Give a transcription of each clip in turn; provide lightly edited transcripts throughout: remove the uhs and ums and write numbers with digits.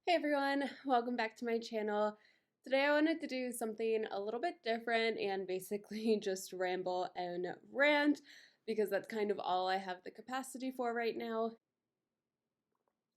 Hey everyone, welcome back to my channel. Today I wanted to do something a little bit different and basically just ramble and rant because that's kind of all I have the capacity for right now.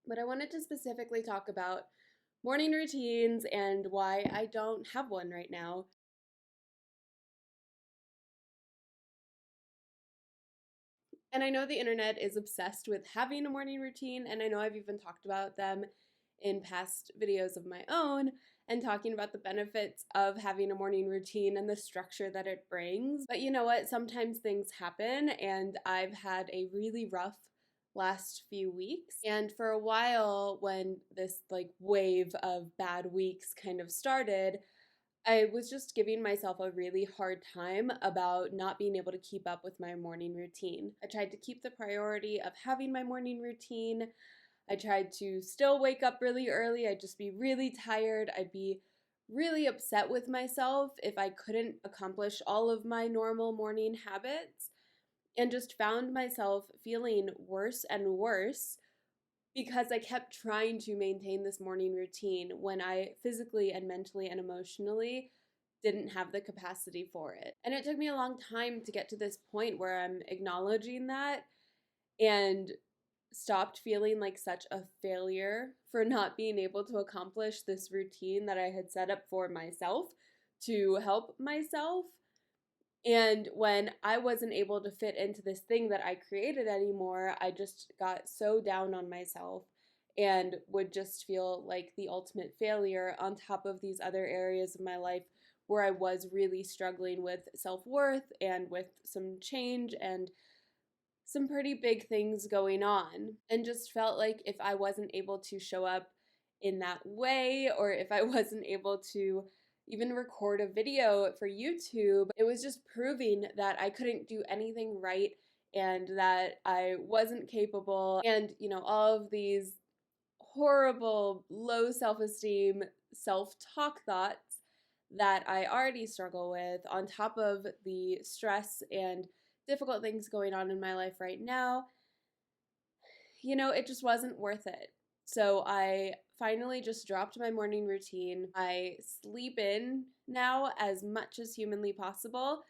But I wanted to specifically talk about morning routines and why I don't have one right now. And I know the internet is obsessed with having a morning routine, and I know I've even talked about them in past videos of my own and talking about the benefits of having a morning routine and the structure that it brings. But you know what? Sometimes things happen, and I've had a really rough last few weeks. And for a while, when this wave of bad weeks kind of started, I was just giving myself a really hard time about not being able to keep up with my morning routine. I tried to keep the priority of having my morning routine. I tried to still wake up really early. I'd just be really tired. I'd be really upset with myself if I couldn't accomplish all of my normal morning habits, and just found myself feeling worse and worse because I kept trying to maintain this morning routine when I physically and mentally and emotionally didn't have the capacity for it. And it took me a long time to get to this point where I'm acknowledging that and stopped feeling like such a failure for not being able to accomplish this routine that I had set up for myself to help myself. And when I wasn't able to fit into this thing that I created anymore, I just got so down on myself and would just feel like the ultimate failure on top of these other areas of my life where I was really struggling with self-worth and with some change and some pretty big things going on, and just felt like if I wasn't able to show up in that way, or if I wasn't able to even record a video for YouTube, it was just proving that I couldn't do anything right and that I wasn't capable. And, all of these horrible, low self esteem, self talk thoughts that I already struggle with, on top of the stress and difficult things going on in my life right now, it just wasn't worth it. So I finally just dropped my morning routine. I sleep in now as much as humanly possible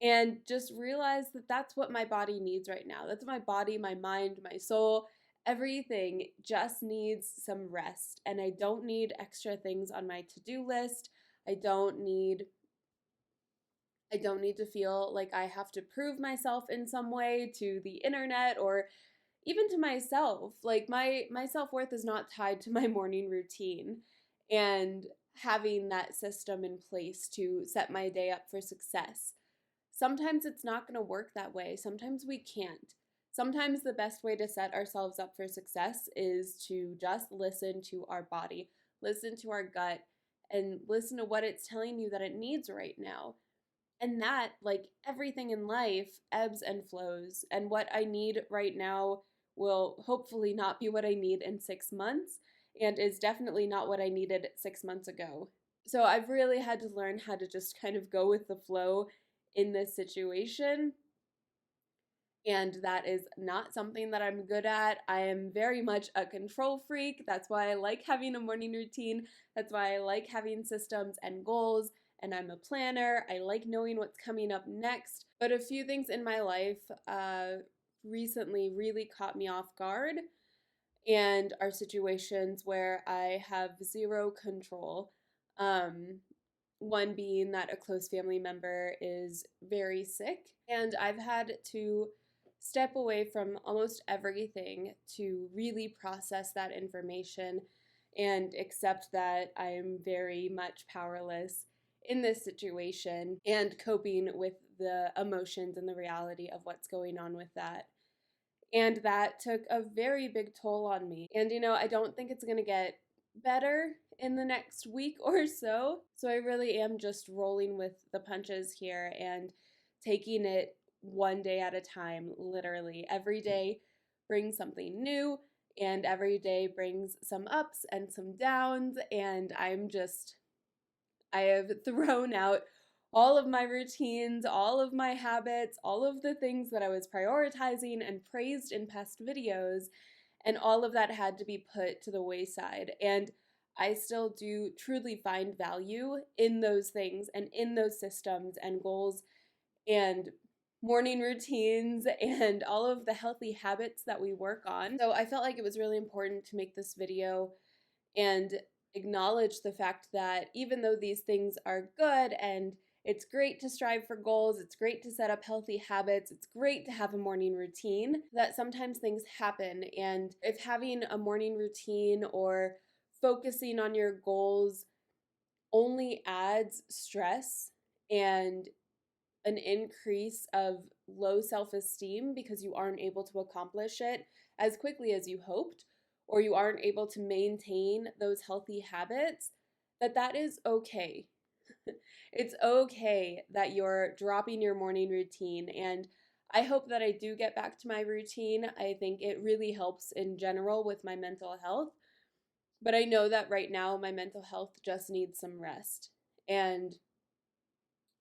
and just realized that that's what my body needs right now. That's what my body, my mind, my soul, everything just needs some rest. And I don't need extra things on my to-do list. I don't need to feel like I have to prove myself in some way to the internet or even to myself. Like my self-worth is not tied to my morning routine, and having that system in place to set my day up for success. Sometimes it's not going to work that way. Sometimes we can't. Sometimes the best way to set ourselves up for success is to just listen to our body, listen to our gut, and listen to what it's telling you that it needs right now. And that, like everything in life, ebbs and flows. And what I need right now will hopefully not be what I need in 6 months, and is definitely not what I needed 6 months ago. So I've really had to learn how to just kind of go with the flow in this situation. And that is not something that I'm good at. I am very much a control freak. That's why I like having a morning routine. That's why I like having systems and goals. And I'm a planner. I like knowing what's coming up next. But a few things in my life recently really caught me off guard and are situations where I have zero control. One being that a close family member is very sick, and I've had to step away from almost everything to really process that information and accept that I'm very much powerless in this situation and coping with the emotions and the reality of what's going on with that. And that took a very big toll on me. And I don't think it's going to get better in the next week or so. So I really am just rolling with the punches here and taking it one day at a time, literally. Every day brings something new, and every day brings some ups and some downs, and I have thrown out all of my routines, all of my habits, all of the things that I was prioritizing and praised in past videos, And all of that had to be put to the wayside. And I still do truly find value in those things and in those systems and goals and morning routines and all of the healthy habits that we work on. So I felt like it was really important to make this video and acknowledge the fact that even though these things are good and it's great to strive for goals, it's great to set up healthy habits, it's great to have a morning routine, that sometimes things happen. And if having a morning routine or focusing on your goals only adds stress and an increase of low self-esteem because you aren't able to accomplish it as quickly as you hoped, or you aren't able to maintain those healthy habits, that is okay. It's okay that you're dropping your morning routine, and I hope that I do get back to my routine. I think it really helps in general with my mental health, but I know that right now my mental health just needs some rest. And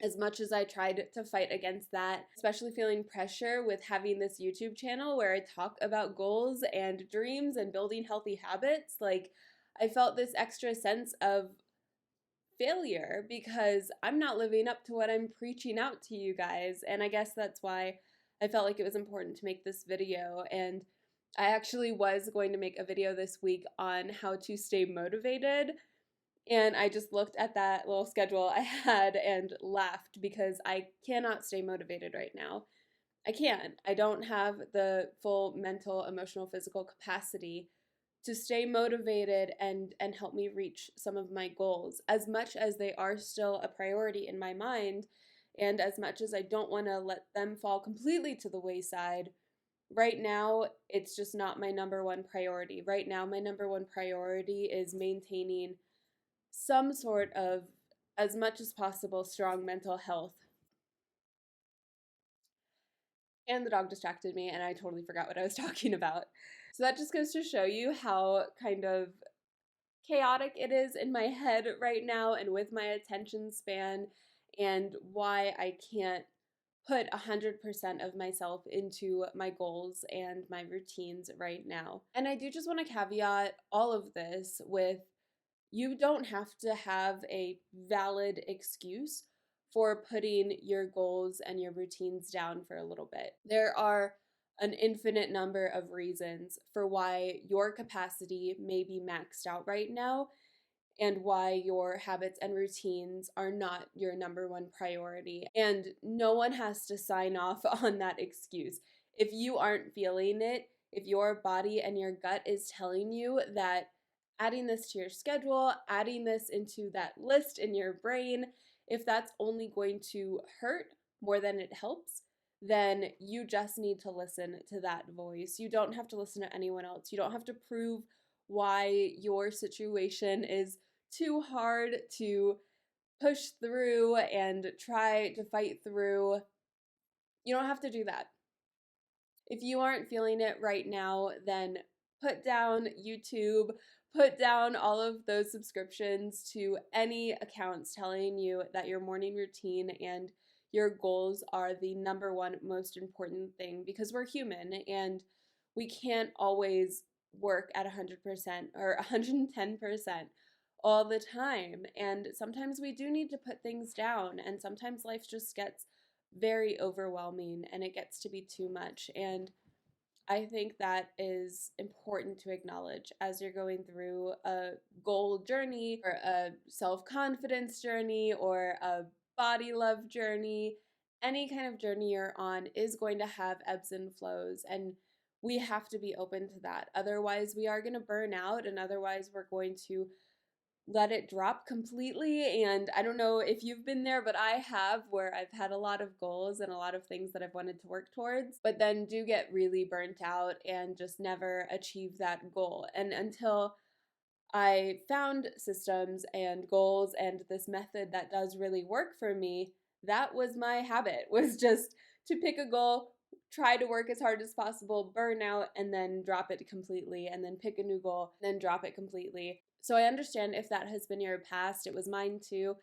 as much as I tried to fight against that, especially feeling pressure with having this YouTube channel where I talk about goals and dreams and building healthy habits, like I felt this extra sense of failure because I'm not living up to what I'm preaching out to you guys. And I guess that's why I felt like it was important to make this video. And I actually was going to make a video this week on how to stay motivated, and I just looked at that little schedule I had and laughed because I cannot stay motivated right now. I can't. I don't have the full mental, emotional, physical capacity to stay motivated and help me reach some of my goals, as much as they are still a priority in my mind, and as much as I don't want to let them fall completely to the wayside. Right now, it's just not my number one priority. Right now, my number one priority is maintaining some sort of, as much as possible, strong mental health. And the dog distracted me and I totally forgot what I was talking about. So that just goes to show you how kind of chaotic it is in my head right now and with my attention span, and why I can't put 100% of myself into my goals and my routines right now. And I do just want to caveat all of this with, you don't have to have a valid excuse for putting your goals and your routines down for a little bit. There are an infinite number of reasons for why your capacity may be maxed out right now and why your habits and routines are not your number one priority. And no one has to sign off on that excuse. If you aren't feeling it, if your body and your gut is telling you that adding this to your schedule, adding this into that list in your brain, if that's only going to hurt more than it helps, then you just need to listen to that voice. You don't have to listen to anyone else. You don't have to prove why your situation is too hard to push through and try to fight through. You don't have to do that. If you aren't feeling it right now, then put down YouTube, put down all of those subscriptions to any accounts telling you that your morning routine and your goals are the number one most important thing, because we're human and we can't always work at 100% or 110% all the time. And sometimes we do need to put things down, and sometimes life just gets very overwhelming and it gets to be too much. And I think that is important to acknowledge as you're going through a goal journey or a self-confidence journey or a body love journey. Any kind of journey you're on is going to have ebbs and flows, and we have to be open to that. Otherwise, we are going to burn out, and otherwise, we're going to let it drop completely. And I don't know if you've been there, but I have, where I've had a lot of goals and a lot of things that I've wanted to work towards, but then do get really burnt out and just never achieve that goal. And until I found systems and goals and this method that does really work for me, that was my habit, was just to pick a goal, try to work as hard as possible, burn out, and then drop it completely, and then pick a new goal, then drop it completely. So I understand if that has been your past, it was mine too,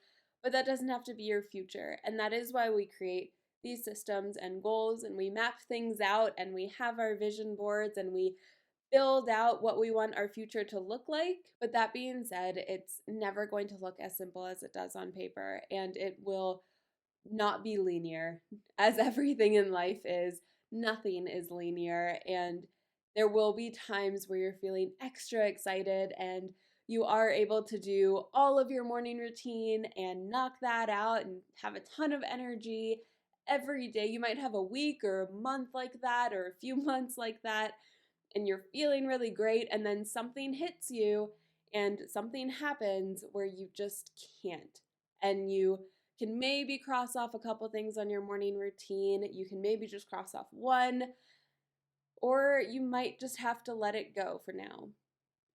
but that doesn't have to be your future. And that is why we create these systems and goals, and we map things out, and we have our vision boards, and we build out what we want our future to look like. But that being said, it's never going to look as simple as it does on paper, and it will not be linear, as everything in life is. Nothing is linear, and there will be times where you're feeling extra excited and you are able to do all of your morning routine and knock that out and have a ton of energy every day. You might have a week or a month like that, or a few months like that, and you're feeling really great, and then something hits you and something happens where you just can't. And you can maybe cross off a couple things on your morning routine. You can maybe just cross off one, or you might just have to let it go for now.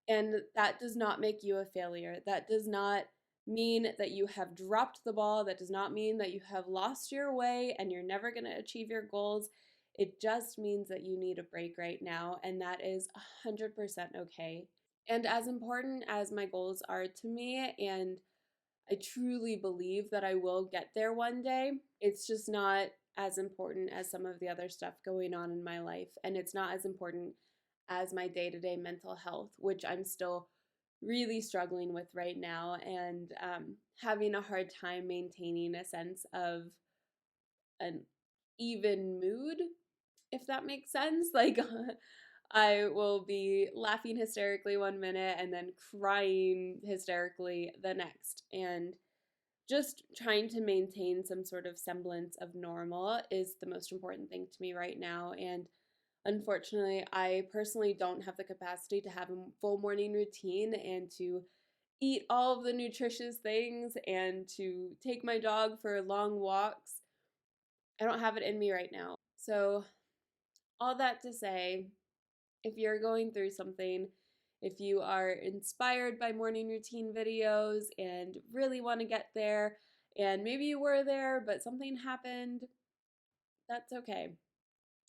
And that does not make you a failure. That does not mean that you have dropped the ball. That does not mean that you have lost your way and you're never going to achieve your goals. It just means that you need a break right now, and that is 100% okay. And as important as my goals are to me, and I truly believe that I will get there one day, it's just not as important as some of the other stuff going on in my life. And it's not as important as my day to day mental health, which I'm still really struggling with right now, and having a hard time maintaining a sense of an even mood, if that makes sense. Like, I will be laughing hysterically one minute and then crying hysterically the next. And just trying to maintain some sort of semblance of normal is the most important thing to me right now. And unfortunately, I personally don't have the capacity to have a full morning routine and to eat all of the nutritious things and to take my dog for long walks. I don't have it in me right now. So, all that to say, if you're going through something, if you are inspired by morning routine videos and really want to get there, and maybe you were there, but something happened, that's okay.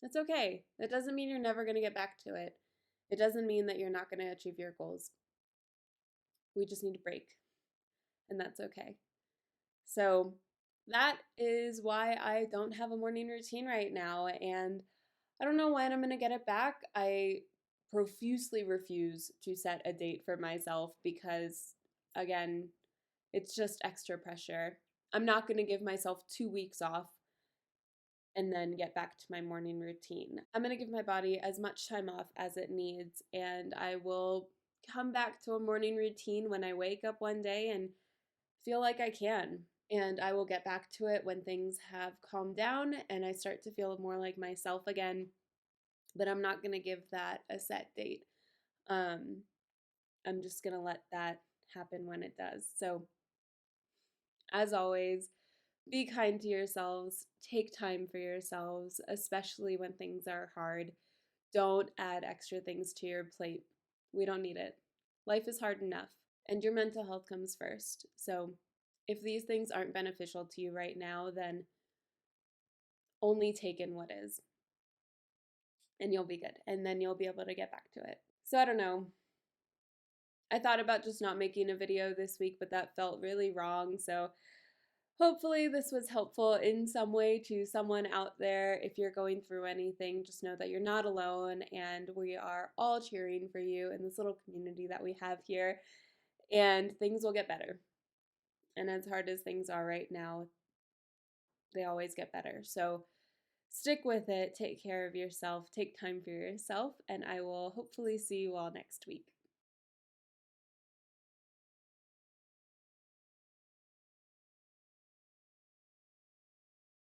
That's okay. That doesn't mean you're never going to get back to it. It doesn't mean that you're not going to achieve your goals. We just need a break, and that's okay. So, that is why I don't have a morning routine right now, and I don't know when I'm going to get it back. I profusely refuse to set a date for myself because, again, it's just extra pressure. I'm not going to give myself 2 weeks off and then get back to my morning routine. I'm going to give my body as much time off as it needs, and I will come back to a morning routine when I wake up one day and feel like I can. And I will get back to it when things have calmed down and I start to feel more like myself again. But I'm not going to give that a set date. Um, I'm just going to let that happen when it does. So, as always, be kind to yourselves. Take time for yourselves, especially when things are hard. Don't add extra things to your plate. We don't need it. Life is hard enough, and your mental health comes first. So, if these things aren't beneficial to you right now, then only take in what is, and you'll be good. And then you'll be able to get back to it. So, I don't know. I thought about just not making a video this week, but that felt really wrong. So, hopefully, this was helpful in some way to someone out there. If you're going through anything, just know that you're not alone, and we are all cheering for you in this little community that we have here, and things will get better. And as hard as things are right now, they always get better. So, stick with it, take care of yourself, take time for yourself, and I will hopefully see you all next week.